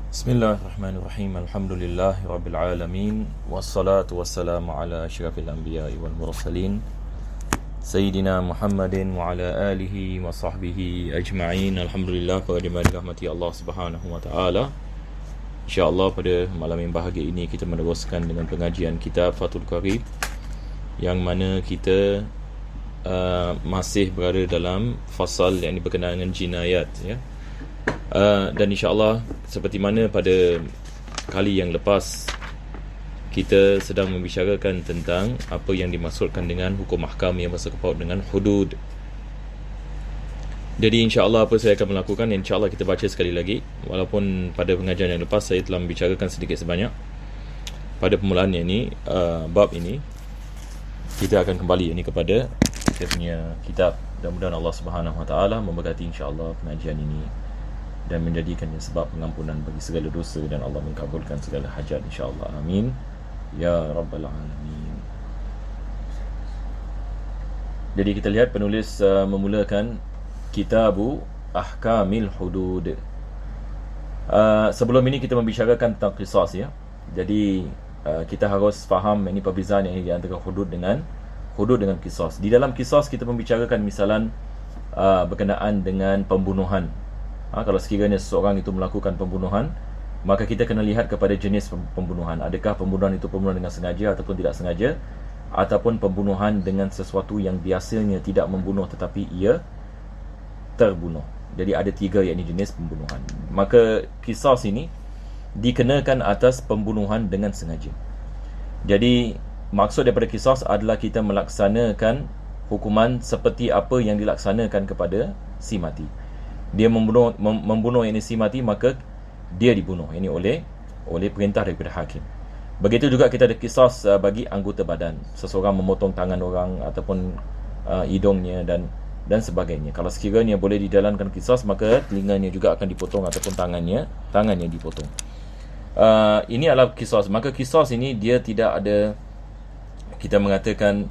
Bismillahirrahmanirrahim. Alhamdulillahi rabbil alamin. Wassalatu wassalamu ala asyrafil anbiya'i wal mursalin Sayyidina Muhammadin wa ala alihi wa sahbihi ajma'in. Alhamdulillah, pada dirahmati Allah Subhanahu wa taala. InsyaAllah pada malam yang bahagia ini kita meneruskan dengan pengajian kitab Fathul Qarib, yang mana kita masih berada dalam fasal yang berkenaan dengan jinayat, ya. Dan insyaAllah seperti mana pada kali yang lepas kita sedang membicarakan tentang apa yang dimaksudkan dengan hukum ahkam yang bersangkut dengan hudud. Jadi insyaAllah apa saya akan melakukan, insyaAllah kita baca sekali lagi. Walaupun pada pengajian yang lepas saya telah membicarakan sedikit sebanyak, pada permulaan ini, bab ini kita akan kembali ini kepada kita punya kitab. Mudah-mudahan Allah Subhanahu Wa Taala memberkati insyaAllah pengajian ini dan menjadikannya sebab pengampunan bagi segala dosa, dan Allah mengabulkan segala hajat insyaAllah. Amin ya rabbal alamin. Jadi kita lihat penulis memulakan Kitabu Ahkamil Hudud. Sebelum ini kita membicarakan tentang qisas, ya. Jadi kita harus faham ini perbezaan yang di antara hudud dengan qisas. Di dalam qisas kita membicarakan misalan berkenaan dengan pembunuhan. Kalau sekiranya seseorang itu melakukan pembunuhan, maka kita kena lihat kepada jenis pembunuhan. Adakah pembunuhan itu pembunuhan dengan sengaja ataupun tidak sengaja, ataupun pembunuhan dengan sesuatu yang biasanya tidak membunuh tetapi ia terbunuh. Jadi ada tiga yakni jenis pembunuhan. Maka qisas ini dikenakan atas pembunuhan dengan sengaja. Jadi maksud daripada qisas adalah kita melaksanakan hukuman seperti apa yang dilaksanakan kepada si mati. Dia membunuh ini si mati, maka dia dibunuh ini oleh perintah daripada hakim. Begitu juga kita ada qisas bagi anggota badan. Seseorang memotong tangan orang ataupun hidungnya dan sebagainya. Kalau sekiranya boleh dijalankan qisas, maka telinganya juga akan dipotong ataupun tangannya dipotong. Ini adalah qisas. Maka qisas ini dia tidak ada, kita mengatakan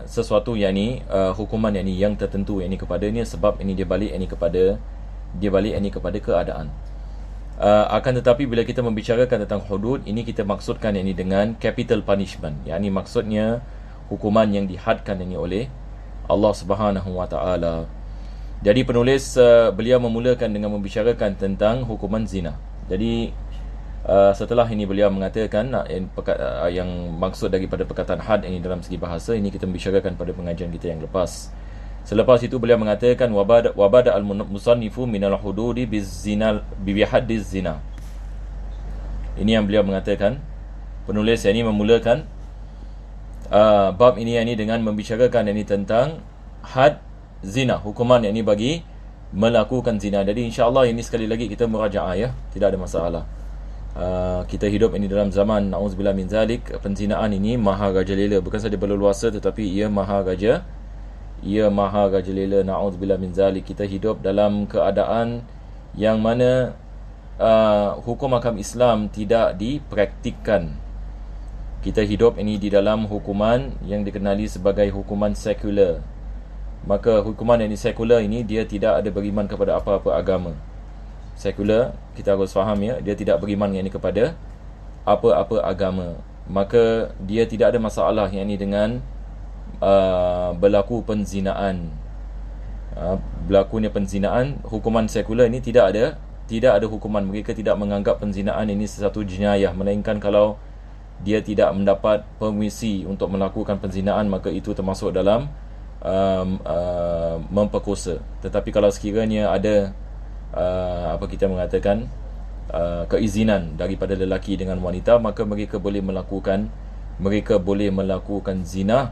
sesuatu yakni hukuman yang tertentu kepadanya, sebab ini dia balik kepada keadaan. Akan tetapi bila kita membicarakan tentang hudud, ini kita maksudkan dengan capital punishment, yakni maksudnya hukuman yang dihadkan oleh Allah Subhanahu Wa Taala. Jadi penulis beliau memulakan dengan membicarakan tentang hukuman zina. Jadi setelah ini beliau mengatakan yang maksud daripada perkataan had ini dalam segi bahasa, ini kita membicarakan pada pengajian kita yang lepas. Selepas itu beliau mengatakan wabada al-musannifu minal hududi bizina bihaddiz zina. Ini yang beliau mengatakan, penulis ini memulakan bab ini dengan membicarakan tentang had zina, hukuman bagi melakukan zina. Jadi insya-Allah ini sekali lagi kita murajaah, ya, tidak ada masalah. Kita hidup dalam zaman na'udzubillah min zalik, penzinaan ini maha rajalela, bukan saja berleluasa tetapi ia maha rajalela, na'udzubillah min zalik. Kita hidup dalam keadaan yang mana hukum hakam Islam tidak dipraktikkan. Kita hidup di dalam hukuman yang dikenali sebagai hukuman sekular. Maka hukuman sekular ini dia tidak ada beriman kepada apa-apa agama. Sekular, kita harus faham, ya, dia tidak beriman kepada apa-apa agama. Maka dia tidak ada masalah dengan berlaku penzinaan. Berlakunya penzinaan, hukuman sekular ini tidak ada hukuman. Mereka tidak menganggap penzinaan ini sesuatu jenayah, melainkan kalau dia tidak mendapat permisi untuk melakukan penzinaan, maka itu termasuk dalam memperkosa. Tetapi kalau sekiranya ada kita mengatakan keizinan daripada lelaki dengan wanita, maka mereka boleh melakukan zina,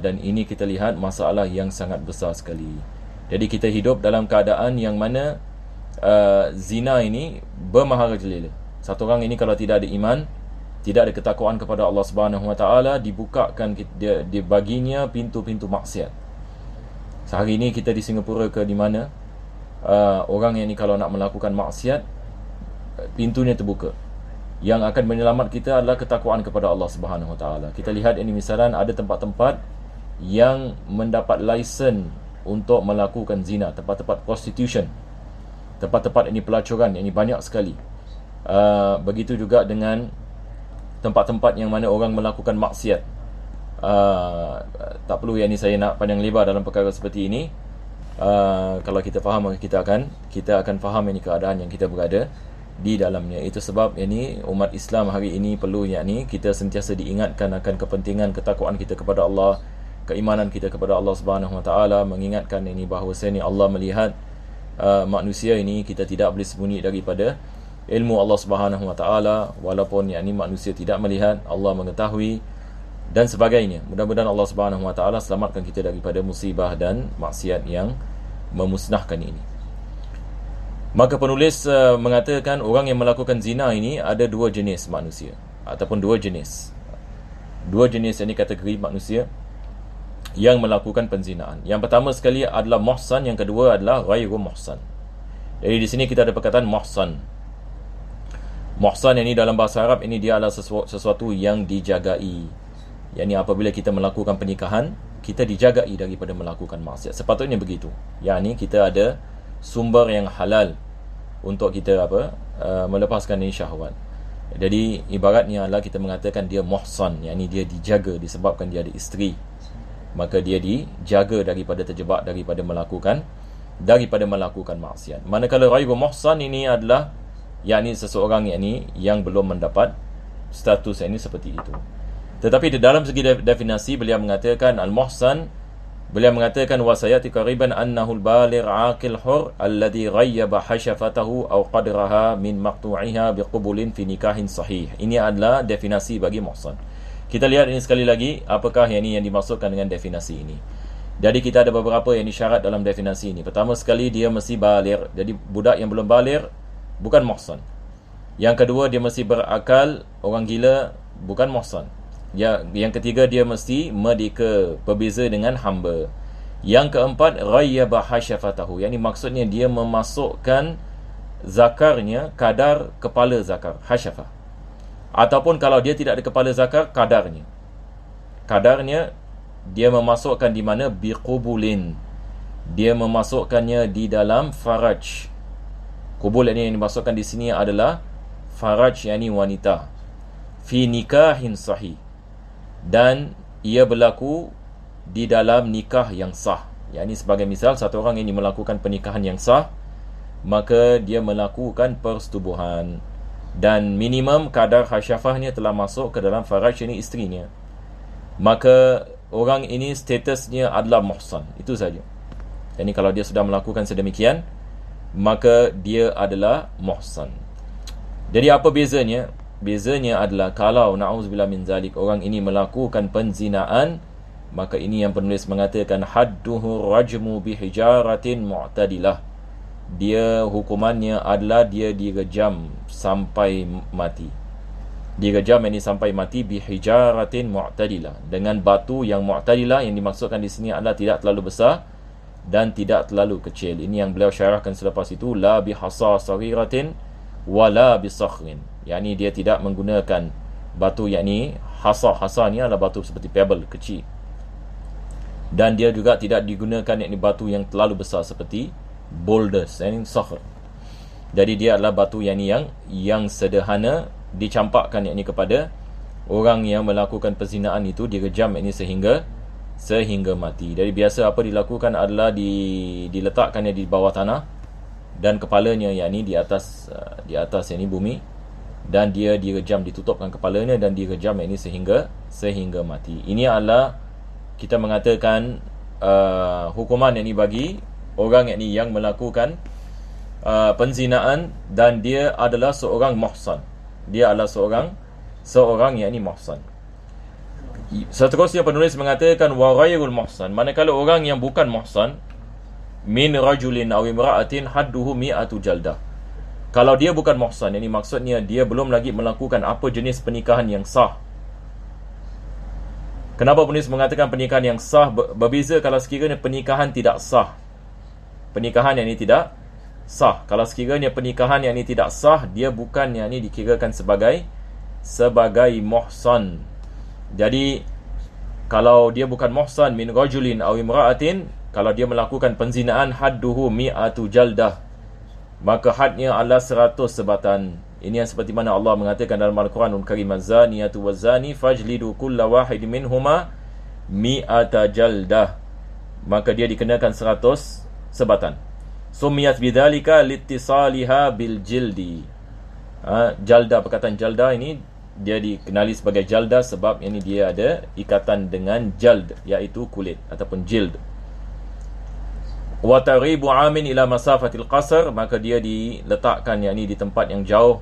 dan ini kita lihat masalah yang sangat besar sekali. Jadi kita hidup dalam keadaan yang mana zina ini bermaharajalela. Satu orang kalau tidak ada iman, tidak ada ketakwaan kepada Allah Subhanahu Wa Taala, dibukakan dibaginya pintu-pintu maksiat. Sehari ini kita di Singapura ke di mana orang kalau nak melakukan maksiat, pintunya terbuka. Yang akan menyelamat kita adalah ketakwaan kepada Allah Subhanahu Wa Taala. Kita lihat misalan ada tempat-tempat yang mendapat lisen untuk melakukan zina, tempat-tempat prostitution. tempat-tempat ini pelacuran yang ini banyak sekali. Begitu juga dengan tempat-tempat yang mana orang melakukan maksiat. Tak perlu yang ini saya nak pandang lebar dalam perkara seperti ini. Kalau kita faham, maka kita akan faham ini keadaan yang kita berada di dalamnya. Itu sebab ini umat Islam hari ini perlu yakni kita sentiasa diingatkan akan kepentingan ketakwaan kita kepada Allah, keimanan kita kepada Allah Subhanahu Wa Taala, mengingatkan ini bahawasanya Allah melihat manusia ini. Kita tidak boleh sembunyi daripada ilmu Allah Subhanahu Wa Taala, walaupun yakni manusia tidak melihat, Allah mengetahui dan sebagainya. Mudah-mudahan Allah Subhanahu Wa Taala selamatkan kita daripada musibah dan maksiat yang memusnahkan ini. Maka penulis mengatakan orang yang melakukan zina ini ada dua jenis manusia, ataupun dua jenis ini kategori manusia yang melakukan penzinaan. Yang pertama sekali adalah muhsan, yang kedua adalah ghairu muhsan. Jadi di sini kita ada perkataan muhsan. Muhsan ini dalam bahasa Arab ini dia adalah sesuatu yang dijagai. Yani apabila kita melakukan pernikahan, kita dijagai daripada melakukan maksiat. Sepatutnya begitu. Yani kita ada sumber yang halal untuk kita melepaskan ini syahwat. Jadi ibaratnya adalah kita mengatakan dia muhsan, yakni dia dijaga disebabkan dia ada isteri. Maka dia dijaga daripada terjebak daripada melakukan maksiat. Manakala ghairu muhsan ini adalah yakni seseorang yang belum mendapat status ini seperti itu. Tetapi di dalam segi definisi beliau mengatakan al-muhsan, beliau mengatakan wasayati qariban annahu al-baligh aqil hur alladhi ghayyaba hashafatahu aw qadraha min maqtu'iha biqubulin fi nikahin sahih. Ini adalah definisi bagi muhsan. Kita lihat ini sekali lagi apakah yang dimaksudkan dengan definisi ini. Jadi kita ada beberapa yang disyarat dalam definisi ini. Pertama sekali dia mesti baligh. Jadi budak yang belum baligh bukan muhsan. Yang kedua dia mesti berakal, orang gila bukan muhsan. Yang ketiga dia mesti merdeka, berbeza dengan hamba. Yang keempat ghayyaba hashafatahu, yakni maksudnya dia memasukkan zakarnya kadar kepala zakar, hashafah. Ataupun kalau dia tidak ada kepala zakar, kadarnya dia memasukkan di mana biqubulin, dia memasukkannya di dalam faraj. Kubul ini yang dimasukkan di sini adalah faraj, yakni wanita, fi nikahin sahih, dan ia berlaku di dalam nikah yang sah. Yakni sebagai misal, satu orang ini melakukan pernikahan yang sah, maka dia melakukan persetubuhan dan minimum kadar hasyafahnya telah masuk ke dalam faraj, ini isterinya, maka orang ini statusnya adalah muhsan. Itu saja. Jadi kalau dia sudah melakukan sedemikian, maka dia adalah muhsan. Jadi apa bezanya? Bezanya adalah kalau na'udzubillah min zalik, orang ini melakukan penzinaan, maka ini yang penulis mengatakan hadduhu rajmu bihijaratin mu'tadilah. Dia hukumannya adalah dia direjam sampai mati. Direjam ini sampai mati bihijaratin mu'tadilah, dengan batu yang mu'tadilah. Yang dimaksudkan di sini adalah tidak terlalu besar dan tidak terlalu kecil. Ini yang beliau syarahkan selepas itu, la bihasa saghiratin wala bisakhrin. Yakni dia tidak menggunakan batu, yakni hasa ni adalah batu seperti pebble kecil, dan dia juga tidak digunakan yakni batu yang terlalu besar seperti boulders, yakni sakhr. Jadi dia adalah batu yang sederhana, dicampakkan yakni kepada orang yang melakukan perzinaan itu, direjam yakni sehingga mati. Jadi biasa apa dilakukan adalah diletakkannya di bawah tanah dan kepalanya yakni di atas yakni bumi, dan dia direjam, ditutupkan kepalanya dan direjam yakni sehingga mati. Ini adalah kita mengatakan hukuman yakni bagi orang yakni yang melakukan penzinaan dan dia adalah seorang muhsan. Dia adalah seorang yakni muhsan. Seterusnya penulis mengatakan wa ghairul muhsan, manakala orang yang bukan muhsan, min rajulin aw imra'atin hadduhu mi'atu jaldah. Kalau dia bukan muhsan, ini maksudnya dia belum lagi melakukan apa jenis pernikahan yang sah. Kenapa penulis mengatakan pernikahan yang sah? Berbeza kalau sekiranya pernikahan tidak sah. Pernikahan yang ini tidak sah. Kalau sekiranya pernikahan yang ini tidak sah, dia bukan yang ini dikirakan sebagai muhsan. Jadi kalau dia bukan muhsan, min rajulin aw imra'atin, kalau dia melakukan penzinaan, hadduhu mi'atu jaldah, maka hadnya adalah 100 sebatan. Ini yang seperti mana Allah mengatakan dalam Al-Quranul Karim, az-zaniyatu waz-zani fajlidu kulla wahid minhuma mi'ata jaldah. Maka dia dikenakan 100 sebatan. Sumiyat bidzalika litisaliha bil jildi. Jalda, perkataan jalda ini dia dikenali sebagai jalda sebab ini dia ada ikatan dengan jald, iaitu kulit ataupun jild. Wa taribu amin ila masafatil qasr, maka dia diletakkan yakni di tempat yang jauh.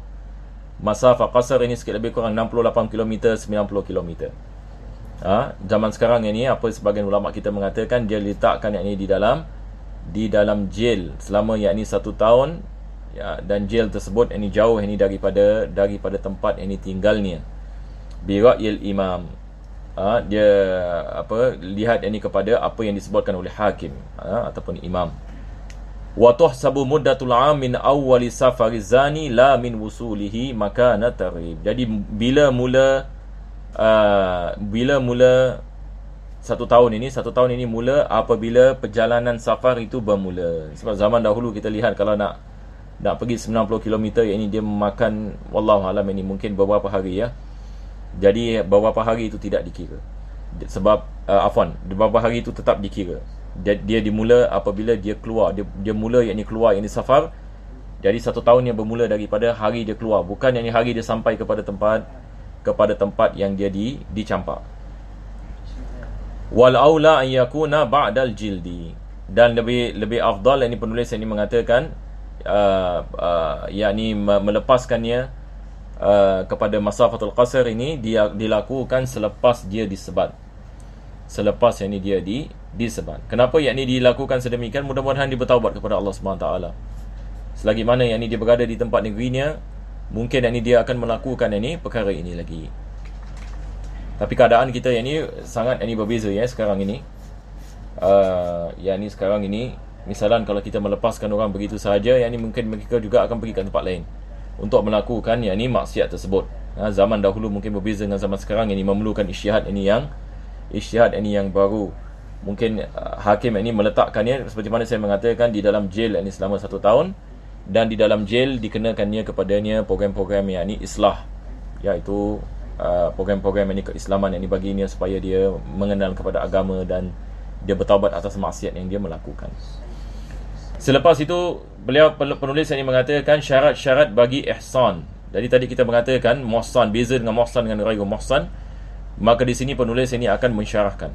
Masafah qasr ini sikit lebih kurang 68 km, 90 km. Zaman sekarang ini apa sebagian ulama kita mengatakan dia diletakkan yakni di dalam jail selama yakni 1 tahun, ya, dan jail tersebut ini jauh ini daripada tempat ini tinggalnya. Bi ra'yil imam, dia lihat ini kepada apa yang disebutkan oleh hakim ataupun imam. Wa tuhsabu muddatul 'am min awwali safariz zani la min wusulihi makana tarib. Jadi bila mula 1 tahun ini mula apabila perjalanan safar itu bermula. Sebab zaman dahulu kita lihat kalau nak pergi 90 km ini dia memakan wallahu alam ini mungkin beberapa hari, ya. Jadi beberapa hari itu tidak dikira. Sebab beberapa hari itu tetap dikira. Dia dimula apabila dia keluar, dia mula yakni keluar yakni safar. Jadi 1 tahun yang bermula daripada hari dia keluar, bukan yakni hari dia sampai kepada tempat yang dia dicampak. Wal aula an yakuna ba'dal jildi, dan lebih afdal ini penulis ini mengatakan yakni melepaskannya kepada masafatul qasr ini dia dilakukan selepas dia disebat. Selepas yakni dia disebat. Kenapa yakni dilakukan sedemikian? Mudah-mudahan dia bertaubat kepada Allah SWT. Selagi mana yakni dia berada di tempat negerinya, mungkin yakni dia akan melakukan yakni perkara ini lagi. Tapi keadaan kita yakni sangat yakni berbeza, ya, sekarang ini. Yakni sekarang ini misalan kalau kita melepaskan orang begitu sahaja, yakni mungkin mereka juga akan pergi ke tempat lain untuk melakukan yakni maksiat tersebut. Zaman dahulu mungkin berbeza dengan zaman sekarang, ini memerlukan isytihad ini yang baru. Mungkin hakim ini meletakkannya seperti mana saya mengatakan di dalam jail ini selama 1 tahun, dan di dalam jail dikenakannya kepadanya program-program yakni islah, iaitu program-program ini keislaman yang dibaginya supaya dia mengenal kepada agama dan dia bertaubat atas maksiat yang dia melakukan. Selepas itu penulis ini mengatakan syarat-syarat bagi ihsan. Jadi tadi kita mengatakan muhsan, beza dengan muhsan dengan ghairu muhsan. Maka di sini penulis ini akan mensyarahkan.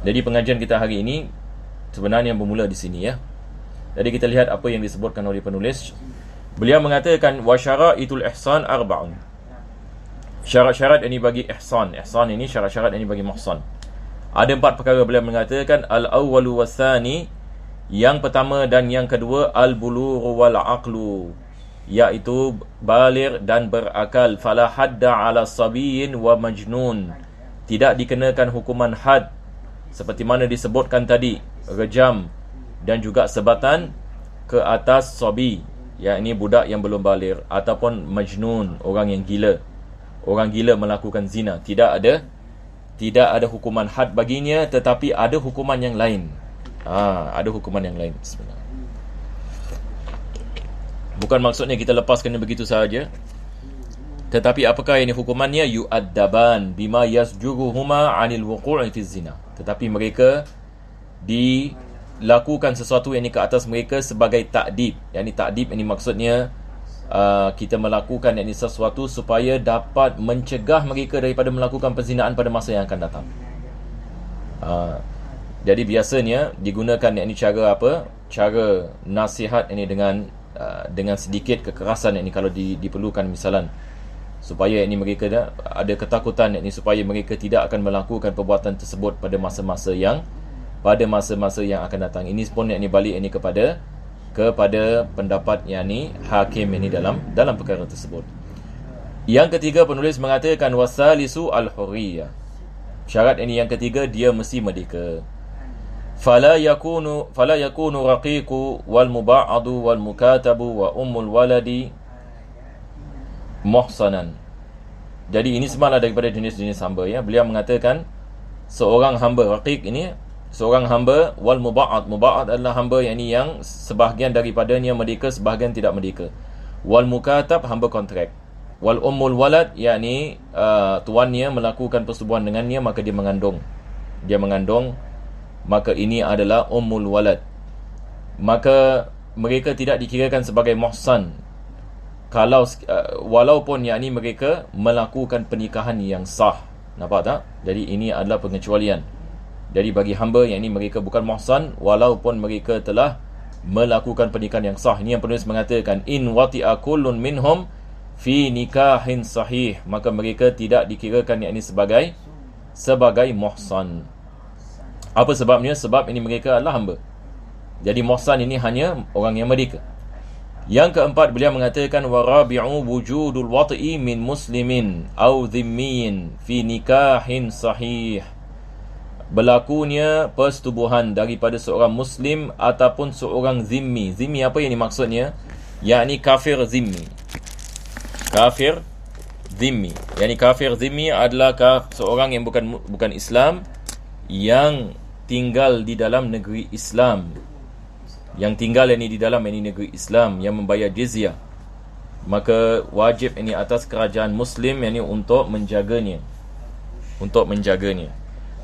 Jadi pengajian kita hari ini sebenarnya bermula di sini, ya. Jadi kita lihat apa yang disebutkan oleh penulis. Beliau mengatakan wa syara'itul ihsan arba'un. Syarat-syarat ini bagi ihsan. Ihsan ini syarat-syarat ini bagi muhsan. Ada 4 perkara. Beliau mengatakan al-awwalu was-tsani, yang pertama dan yang kedua, al-bulughu wal aqlu, iaitu baligh dan berakal. Fala hadda ala sabiyyin wa majnun, tidak dikenakan hukuman had seperti mana disebutkan tadi, rejam dan juga sebatan ke atas sabi, yakni budak yang belum baligh, ataupun majnun, orang yang gila. Orang gila melakukan zina, tidak ada hukuman had baginya, tetapi ada hukuman yang lain. Ada hukuman yang lain. Bismillah. Bukan maksudnya kita lepaskan begitu sahaja, tetapi apakah ini hukumannya? Yu'addaban bima yasjuruhuma 'anil wuqu'i fi zina. Tetapi mereka dilakukan sesuatu yang ini ke atas mereka sebagai takdib. Yang ini takdib ini maksudnya kita melakukan yakni sesuatu supaya dapat mencegah mereka daripada melakukan perzinaan pada masa yang akan datang. Jadi biasanya digunakan yakni cara apa? Cara nasihat ini dengan sedikit kekerasan ini kalau diperlukan, misalan supaya ini mereka ada ketakutan yakni supaya mereka tidak akan melakukan perbuatan tersebut pada masa-masa yang akan datang. Ini pun yakni balik ini kepada pendapat yakni hakim ini dalam perkara tersebut. Yang ketiga, penulis mengatakan wasalisu al-hurriyah. Syarat ini yang ketiga, dia mesti merdeka. Fala yakunu raqiqu wal muba'adu wal mukatabu wa ummul waladi muhsanan. Jadi ini semalah daripada jenis-jenis hamba, ya. Beliau mengatakan seorang hamba raqiq ini, seorang hamba. Wal muba'ad, muba'ad adalah hamba yang sebahagian daripadanya merdeka, sebahagian tidak merdeka. Wal mukatab, hamba kontrak. Wal ummul walad, yakni tuannya melakukan persetubuhan dengannya, maka dia mengandung, maka ini adalah ummul walad. Maka mereka tidak dikirakan sebagai muhsan kalau walaupun yakni mereka melakukan pernikahan yang sah. Nampak tak? Jadi ini adalah pengecualian. Jadi bagi hamba yakni mereka bukan muhsan walaupun mereka telah melakukan pernikahan yang sah. Ini yang penulis mengatakan, in wati'a kullun minhum fi nikahin sahih, maka mereka tidak dikirakan yakni sebagai muhsan. Apa sebabnya? Sebab ini mereka adalah hamba. Jadi muhsan ini hanya orang yang merdeka. Yang keempat, beliau mengatakan warabi'u wujudul wat'i min muslimin aw dhimmiyin fi nikahin sahih. Berlakunya persetubuhan daripada seorang muslim ataupun seorang zimmi. Zimmi apa yang dimaksudnya? Yakni kafir zimmi. Kafir zimmi. Yakni kafir zimmi adalah seorang yang bukan Islam, yang tinggal di dalam negeri Islam, yang tinggal di dalam negeri Islam, yang membayar jizyah. Maka wajib ini atas kerajaan Muslim untuk menjaganya.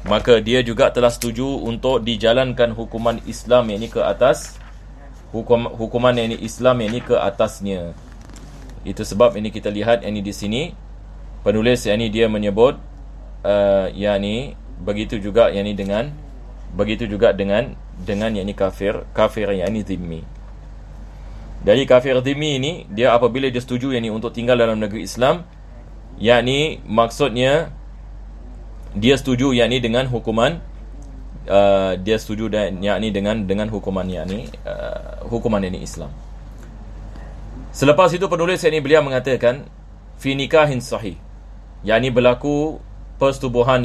Maka dia juga telah setuju untuk dijalankan hukuman Islam ke atas hukuman Islam ke atasnya. Itu sebab ini kita lihat di sini penulis dia menyebut begitu juga dengan yakni kafir yakni zimmi. Dari kafir zimmi ini, dia apabila dia setuju untuk tinggal dalam negeri Islam, yakni maksudnya dia setuju dengan hukuman dia setuju dengan hukuman hukuman Islam. Selepas itu penulis beliau mengatakan fi nikahin sahih, yakni berlaku persetubuhan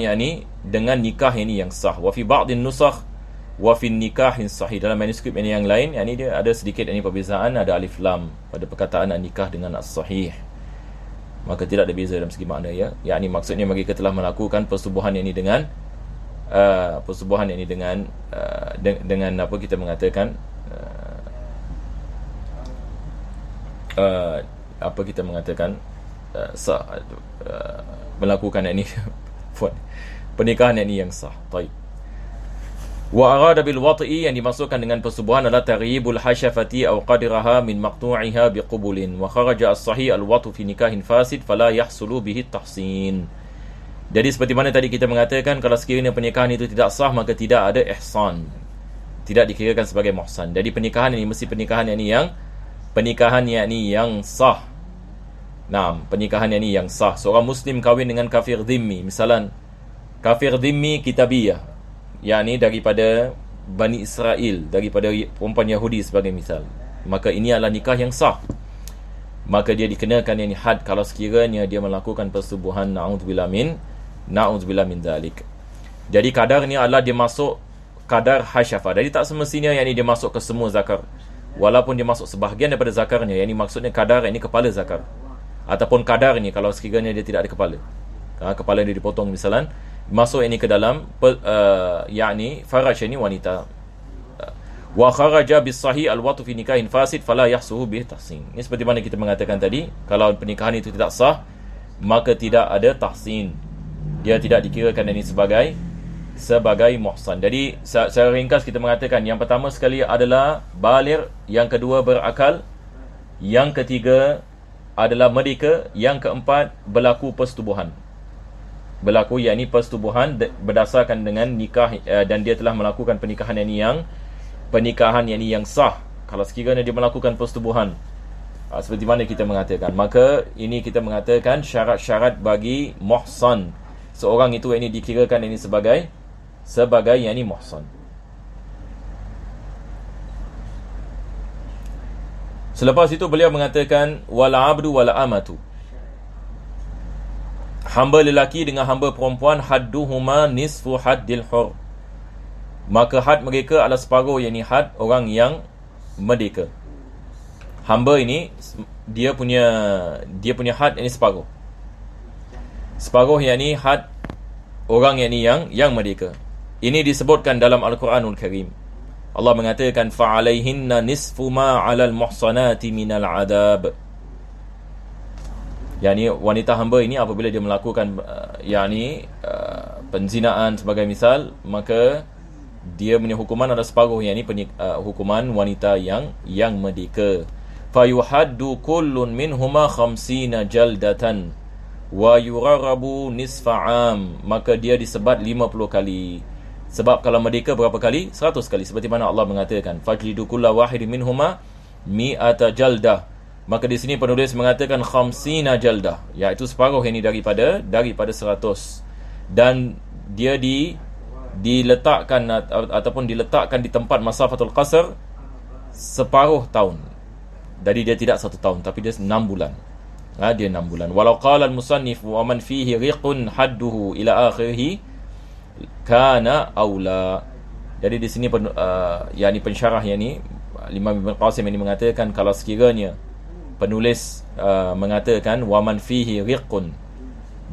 dengan nikah yang sah. Wa fi ba'din nusakh wa fi nikahin sahih, dalam manuskrip yang lain dia ada sedikit perbezaan, ada alif lam pada perkataan nikah dengan as-sahih. Maka tidak ada beza dalam segi makna yakni maksudnya mereka telah melakukan persetubuhan dengan dengan apa kita mengatakan melakukan pernikahan yang sah. Baik. Wa arada bil wat'i, yang dimaksudkan dengan persetubuhan adalah taribul hasyafati aw qadraha min maqtu'iha biqubulin, wa kharaja as-sahih al-wat'u fi nikahin fasid fala yahsulu bihi tahsin. Jadi seperti mana tadi kita mengatakan, kalau sekiranya pernikahan itu tidak sah, maka tidak ada ihsan, tidak dikirakan sebagai muhsan. Jadi pernikahan ini mesti pernikahan yang sah. Pernikahan yang sah. Seorang muslim kahwin dengan kafir dhimmi, misalan kafir dhimmi kitabiyah, yakni daripada Bani Israel, daripada perempuan Yahudi sebagai misal, maka ini adalah nikah yang sah. Maka dia dikenakan had kalau sekiranya dia melakukan persetubuhan. Na'udzubillah min dzalik. Jadi kadar ni adalah dia masuk kadar hasyafah. Jadi tak semestinya dia masuk ke semua zakar, walaupun dia masuk sebahagian daripada zakarnya, maksudnya kadar kepala zakar, ataupun kadar kalau sekiranya dia tidak ada kepala, kepala dia dipotong misalan, masuk ke dalam faraj wanita. Wa kharaja bis sahih al watu fi nikahin fasid fala yahsuhu bih tahsin. Ini seperti mana kita mengatakan tadi, kalau pernikahan itu tidak sah, maka tidak ada tahsin, dia tidak dikirakan sebagai muhsan. Jadi secara ringkas kita mengatakan, yang pertama sekali adalah baligh, yang kedua berakal, yang ketiga adalah merdeka, yang keempat berlaku persetubuhan. Berlaku persetubuhan berdasarkan dengan nikah, dan dia telah melakukan pernikahan yang sah. Kalau sekiranya dia melakukan persetubuhan, seperti mana kita mengatakan, maka ini kita mengatakan syarat-syarat bagi muhsan. Seorang itu dikirakan sebagai muhsan. Selepas itu beliau mengatakan wal abdu wal amatu, hamba lelaki dengan hamba perempuan, hadduhuma nisfu haddil hur, maka had mereka adalah separuh had orang yang merdeka. Hamba ini dia punya had separuh. Separuh had orang yang merdeka. Ini disebutkan dalam Al-Quranul Karim. Allah mengatakan fa'alaihinna nisfu ma 'alal muhsanati minal 'adab. Yani wanita hamba ini apabila dia melakukan penzinaan sebagai misal, maka dia punya hukuman ada separuh, hukuman wanita yang merdeka. Fayuhaddu kullun minhuma 50 jaldatan wa yurarabu nisfa'am, maka dia disebat 50 kali. Sebab kalau merdeka berapa kali? 100 kali. Seperti mana Allah mengatakan fajlidu kulla wahidin minhuma mi'ata jaldah. Maka di sini penulis mengatakan 50 jaldah, iaitu separuh ini daripada 100. Dan dia diletakkan ataupun diletakkan di tempat masafatul qasr separuh tahun. Jadi dia tidak 1 tahun, tapi dia 6 bulan. Dia 6 bulan. Walau qala al-musannif wa man fihi riqun hadduhu ila akhirih kana aula. Jadi di sini pensyarah Imam Ibn Qasim ini mengatakan kalau sekiranya penulis mengatakan wa man fihi riqun,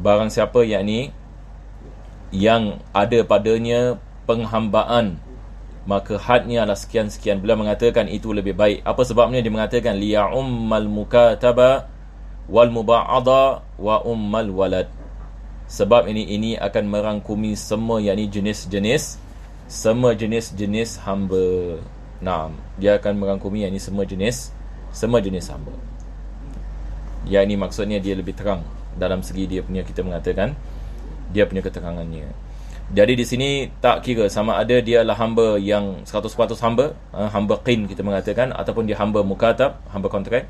barang siapa yang ada padanya penghambaan, maka hadnya adalah sekian-sekian. Beliau mengatakan itu lebih baik. Apa sebabnya? Dia mengatakan liya'ummal mukataba wal muba'ada wa ummal walad. Sebab ini akan merangkumi semua jenis-jenis hamba. Dia akan merangkumi semua jenis hamba. Ini maksudnya dia lebih terang dalam segi dia punya, kita mengatakan dia punya keterangannya. Jadi di sini tak kira sama ada dia adalah hamba yang 100% hamba qin kita mengatakan, ataupun dia hamba mukatab, hamba kontrak,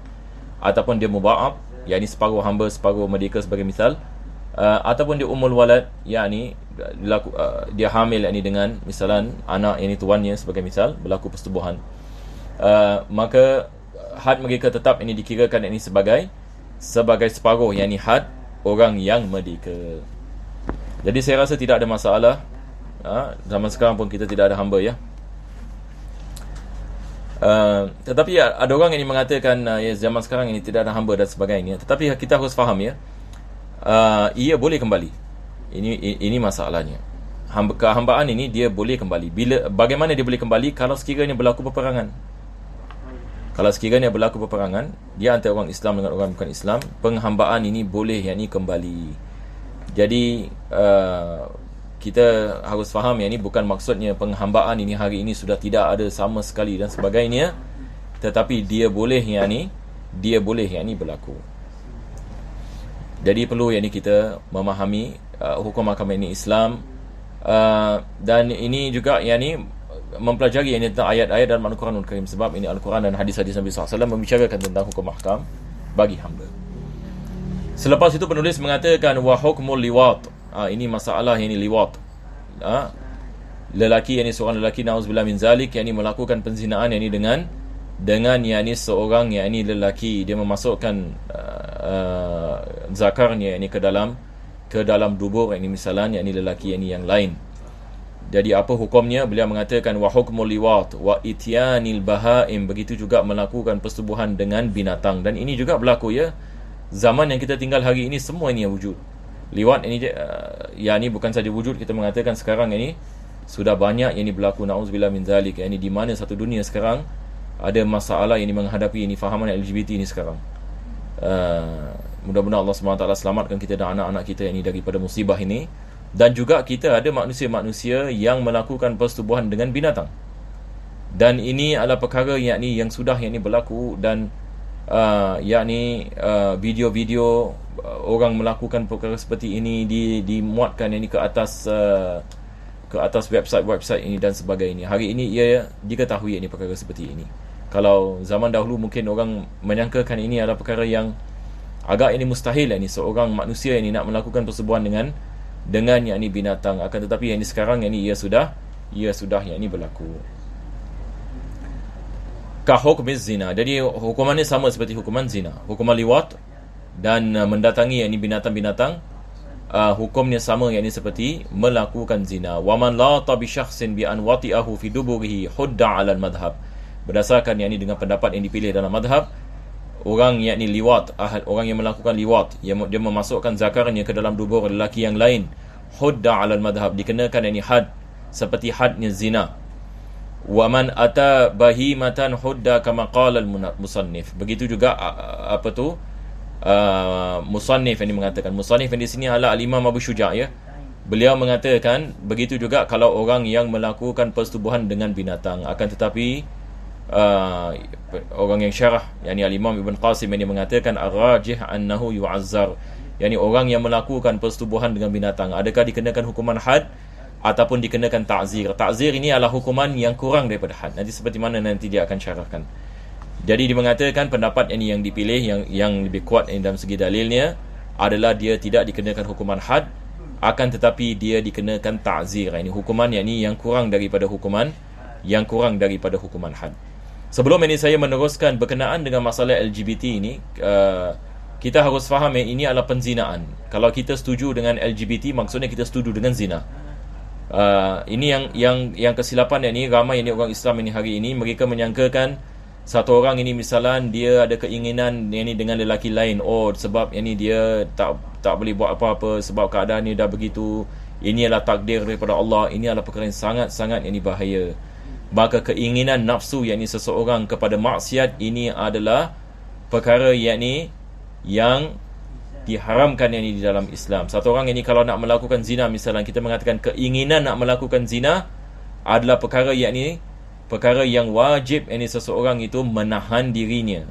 ataupun dia muba'ab, separuh hamba separuh merdeka sebagai misal, ataupun dia umul walad, dia hamil dengan misalan anak tuannya sebagai misal, berlaku persetubuhan, maka had mereka tetap dikirakan sebagai separuh, had orang yang merdeka. Jadi saya rasa tidak ada masalah. Zaman sekarang pun kita tidak ada hamba tetapi ada orang yang mengatakan zaman sekarang ini tidak ada hamba dan sebagainya. Tetapi kita harus faham ia boleh kembali. Ini masalahnya. Kehambaan ini dia boleh kembali. Bagaimana dia boleh kembali? Kalau sekiranya berlaku peperangan. Kalau sekiranya berlaku peperangan, dia antara orang Islam dengan orang bukan Islam, penghambaan ini boleh kembali. Jadi kita harus faham bukan maksudnya penghambaan ini hari ini sudah tidak ada sama sekali dan sebagainya, tetapi dia boleh berlaku. Jadi perlu kita memahami hukum agama ini Islam, dan ini juga mempelajari tentang ayat-ayat dalam Al-Quranul Karim, sebab ini Al-Quran dan hadis-hadis Nabi SAW membicarakan tentang hukum ahkam bagi hamba. Selepas itu penulis mengatakan wa hukmul liwat. Ini masalah liwat. Lelaki seorang lelaki na'udzubillah min zalik melakukan penzinaan dengan seorang lelaki, dia memasukkan zakarnya ke dalam dubur misalan lelaki yang lain. Jadi apa hukumnya? Beliau mengatakan wa hukmul liwat wa ityanil bahaim, begitu juga melakukan persetubuhan dengan binatang. Dan ini juga berlaku zaman yang kita tinggal hari ini, semua ini yang wujud. Liwat ini bukan saja wujud, kita mengatakan sekarang sudah banyak berlaku, na'udzubillah min zalik. Di mana satu dunia sekarang ada masalah menghadapi fahaman LGBT sekarang. Mudah-mudahan Allah SWT selamatkan kita dan anak-anak kita daripada musibah ini. Dan juga kita ada manusia-manusia yang melakukan persetubuhan dengan binatang. Dan ini adalah perkara yang sudah berlaku, dan video-video orang melakukan perkara seperti ini dimuatkan ke atas website ini dan sebagainya. Hari ini ia diketahui perkara seperti ini. Kalau zaman dahulu mungkin orang menyangkakan ini adalah perkara yang agak mustahil, seorang manusia nak melakukan persetubuhan dengan binatang. Akan tetapi sekarang ia sudah berlaku. Kahukmiz zina. Jadi hukumannya sama seperti hukuman zina, hukuman liwat dan mendatangi binatang-binatang. Hukumnya sama seperti melakukan zina. Wa man lata bi syakhsin bi an wati'ahu fi duburihi hudda 'ala al-madhhab. Berdasarkan dengan pendapat yang dipilih dalam madhab, orang liwat, orang yang melakukan liwat, dia memasukkan zakarnya ke dalam dubur lelaki yang lain, hudda 'ala al-madhhab, dikenakan had seperti hadnya zina. Wa man ata bahimatan hudda kama qala al-musannif. Begitu juga musannif yang mengatakan. Musannif yang di sini adalah al-Imam Abu Syuja', ya. Beliau mengatakan begitu juga kalau orang yang melakukan persetubuhan dengan binatang. Akan tetapi orang yang syarah, yakni al-Imam Ibn Qasim, yang mengatakan ar-rajih annahu yu'azzar, yakni orang yang melakukan persetubuhan dengan binatang, adakah dikenakan hukuman had ataupun dikenakan ta'zir. Ta'zir ini adalah hukuman yang kurang daripada had. Nanti seperti mana nanti dia akan syarahkan. Jadi dia mengatakan pendapat yang dipilih yang lebih kuat dalam segi dalilnya adalah dia tidak dikenakan hukuman had, akan tetapi dia dikenakan ta'zir. Ini hukuman yang kurang daripada hukuman had. Sebelum ini saya meneruskan berkenaan dengan masalah LGBT ini, kita harus faham ini adalah penzinaan. Kalau kita setuju dengan LGBT, maksudnya kita setuju dengan zina. Ini yang kesilapan ini ramai orang Islam ini hari ini. Mereka menyangkakan satu orang ini misalan dia ada keinginan dengan lelaki lain. Sebab dia tak boleh buat apa-apa sebab keadaan ni dah begitu. Ini adalah takdir daripada Allah. Ini adalah perkara yang sangat-sangat bahaya. Maka keinginan nafsu seseorang kepada maksiat ini adalah perkara yang diharamkan di dalam Islam. Satu orang kalau nak melakukan zina, misalnya kita mengatakan keinginan nak melakukan zina adalah perkara yang wajib seseorang itu menahan dirinya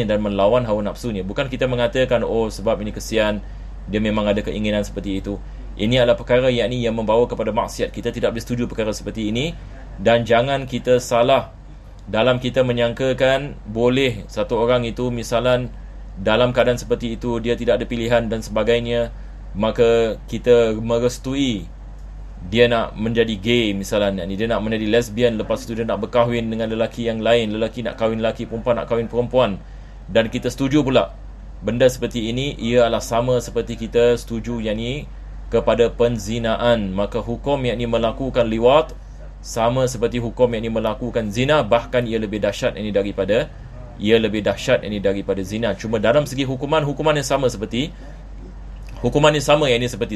dan melawan hawa nafsunya. Bukan kita mengatakan sebab ini kesian, dia memang ada keinginan seperti itu. Ini adalah perkara yang membawa kepada maksiat. Kita tidak boleh setuju perkara seperti ini. Dan jangan kita salah dalam kita menyangkakan boleh satu orang itu misalan dalam keadaan seperti itu dia tidak ada pilihan dan sebagainya, maka kita merestui dia nak menjadi gay misalnya, dia nak menjadi lesbian, lepas itu dia nak berkahwin dengan lelaki yang lain, lelaki nak kahwin lelaki, perempuan nak kahwin perempuan, dan kita setuju pula benda seperti ini, ia adalah sama seperti kita setuju kepada penzinaan. Maka hukum melakukan liwat sama seperti hukum melakukan zina, bahkan ia lebih dahsyat daripada zina. Cuma dalam segi hukuman yang sama seperti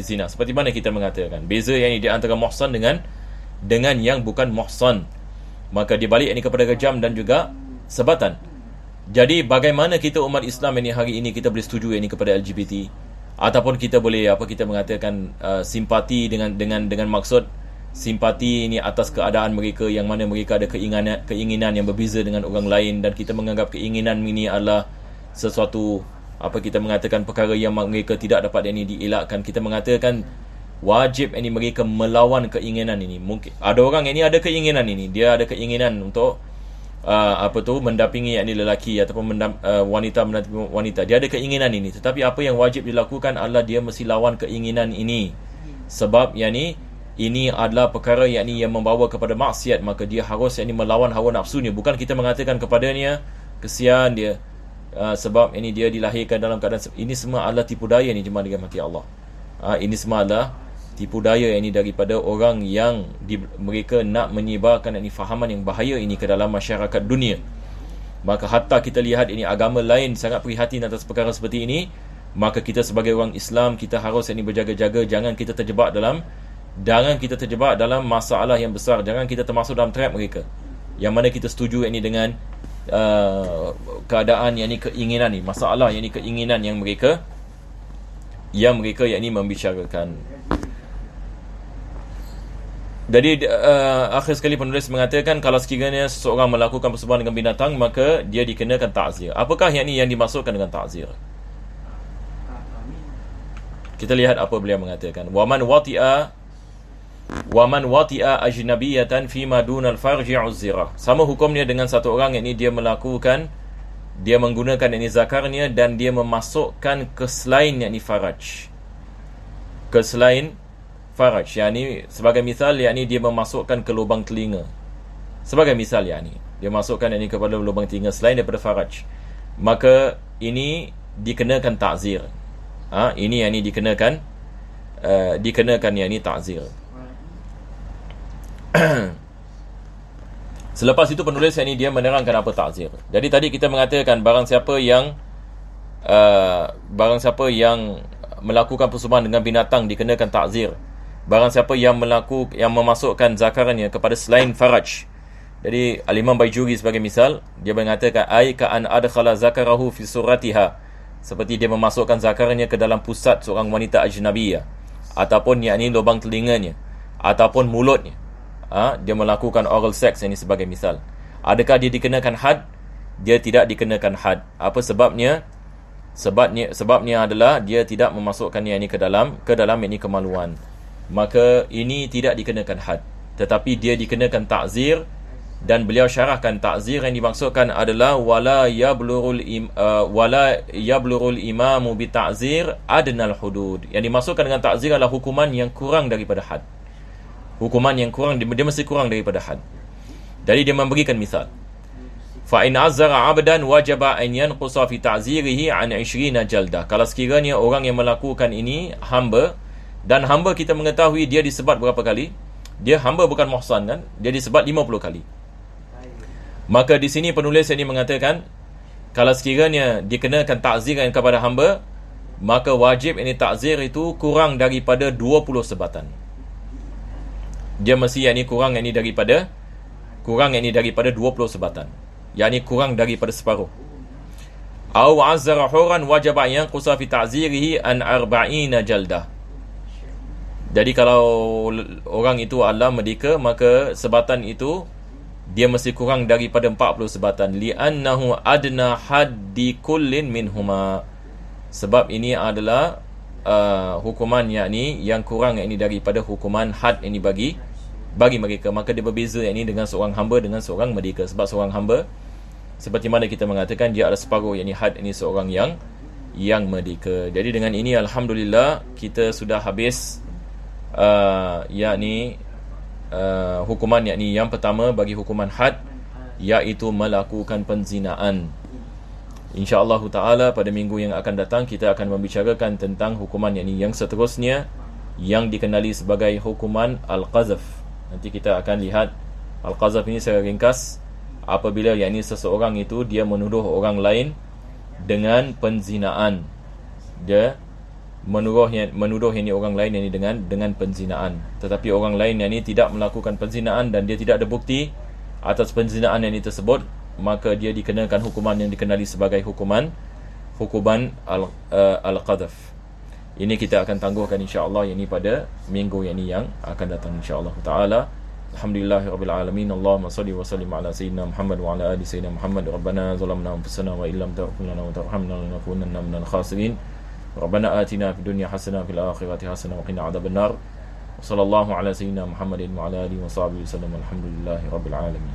zina. Seperti mana kita mengatakan beza di antara muhsan dengan yang bukan muhsan. Maka dibalik kepada rejam dan juga sebatan. Jadi bagaimana kita umat Islam hari ini kita boleh setuju kepada LGBT, ataupun kita boleh kita mengatakan simpati dengan maksud simpati atas keadaan mereka yang mana mereka ada keinginan yang berbeza dengan orang lain, dan kita menganggap keinginan ini adalah sesuatu kita mengatakan perkara yang mereka tidak dapat dielakkan. Kita mengatakan wajib mereka melawan keinginan ini. Mungkin ada orang ada keinginan ini, dia ada keinginan untuk mendampingi lelaki ataupun wanita mendampingi wanita, dia ada keinginan ini. Tetapi apa yang wajib dilakukan adalah dia mesti lawan keinginan ini, sebab ini adalah perkara yang membawa kepada maksiat. Maka dia harus melawan hawa nafsunya. Bukan kita mengatakan kepadanya kesian dia sebab dia dilahirkan dalam keadaan ini. Semua adalah tipu daya jemaah dirahmati Allah. Ini semua adalah tipu daya daripada orang yang mereka nak menyebarkan fahaman yang bahaya ini ke dalam masyarakat dunia. Maka hatta kita lihat agama lain sangat prihatin atas perkara seperti ini. Maka kita sebagai orang Islam, kita harus berjaga-jaga. Jangan kita terjebak dalam masalah yang besar. Jangan kita termasuk dalam trap mereka, yang mana kita setuju dengan keadaan keinginan ni, masalah keinginan yang mereka membicarakan. Jadi akhir sekali penulis mengatakan kalau sekiranya seseorang melakukan persetubuhan dengan binatang, maka dia dikenakan ta'zir. Apakah yang dimaksudkan dengan ta'zir? Kita lihat apa beliau mengatakan. Waman wati'a ajnabiyatan fima dunal farji uzzirah. Sama hukumnya dengan satu orang dia menggunakan zakarnya dan dia memasukkan ke selain faraj. Ke selain faraj, sebagai misal dia memasukkan ke lubang telinga. Sebagai misal dia masukkan kepada lubang telinga selain daripada faraj. Maka ini dikenakan ta'zir. Ini dikenakan ta'zir. Selepas itu penulis dia menerangkan apa ta'zir. Jadi tadi kita mengatakan barang siapa yang melakukan persetubuhan dengan binatang dikenakan ta'zir. barang siapa yang memasukkan zakarannya kepada selain faraj. Jadi Al-Imam Baijuri sebagai misal, dia mengatakan ai ka an adkhala zakarahu fi suratiha, seperti dia memasukkan zakarannya ke dalam pusat seorang wanita ajnabiyah, ataupun yakni lubang telinganya, ataupun mulutnya. Dia melakukan oral sex, ini sebagai misal. Adakah dia dikenakan had? Dia tidak dikenakan had. Apa sebabnya? Sebabnya adalah dia tidak memasukkan ini ke dalam ini kemaluan. Maka ini tidak dikenakan had, tetapi dia dikenakan ta'zir. Dan beliau syarahkan ta'zir yang dimaksudkan adalah wala yablurul imamu bi ta'zir adnal hudud. Yang dimaksudkan dengan ta'zir adalah hukuman yang kurang daripada had. Hukuman yang kurang, dia mesti kurang daripada had. Jadi dia memberikan misal, fa in azzara 'abdan wajaba an yanqusa fi ta'zirihi an 20 jaldah. Kalau sekiranya orang yang melakukan ini hamba, dan hamba kita mengetahui dia disebat berapa kali? Dia hamba bukan muhsan kan? Dia disebat 50 kali. Maka di sini penulis ini mengatakan, kalau sekiranya dikenakan ta'zir kepada hamba, maka wajib ini ta'zir itu kurang daripada 20 sebatan. Dia mesti kurang daripada 20 sebatan. Yakni kurang daripada separuh. Aw azzara huran wajaba yanqusa fi ta'zirihi an 40 jaldah. Jadi kalau orang itu adalah merdeka, maka sebatan itu dia mesti kurang daripada 40 sebatan. Li'annahu adna haddi kullin minhuma. Sebab ini adalah hukuman yang kurang daripada hukuman had ini bagi mereka. Maka dia berbeza dengan seorang hamba dengan seorang merdeka. Sebab seorang hamba, seperti mana kita mengatakan, dia ada separuh had ini seorang yang merdeka. Jadi dengan ini alhamdulillah kita sudah habis hukuman yang pertama bagi hukuman had, iaitu melakukan penzinaan. InsyaAllah ta'ala pada minggu yang akan datang kita akan membicarakan tentang hukuman yang seterusnya, yang dikenali sebagai hukuman Al-Qazaf. Nanti kita akan lihat Al-Qazaf ini secara ringkas, apabila seseorang itu dia menuduh orang lain dengan penzinaan. Dia menuduh orang lain dengan penzinaan, tetapi orang lain tidak melakukan penzinaan dan dia tidak ada bukti atas penzinaan tersebut, maka dia dikenakan hukuman yang dikenali sebagai hukuman al-qadhaf. Ini kita akan tangguhkan insya-Allah pada minggu yang akan datang insya-Allah taala. Alhamdulillahirabbil alamin. Allahumma shalli wa sallim ala sayyidina Muhammad wa ala ali sayyidina Muhammad. Rabbana zalamna anfusana wa illam taghfir lana wa tarhamna lanakunanna minal khasirin. Rabbana atina fid dunya hasanah wa fil akhirati hasanah wa qina adzabannar. Sallallahu ala sayyidina Muhammadin wa ala alihi wa sahbihi wasallam. Alhamdulillahirabbil alamin.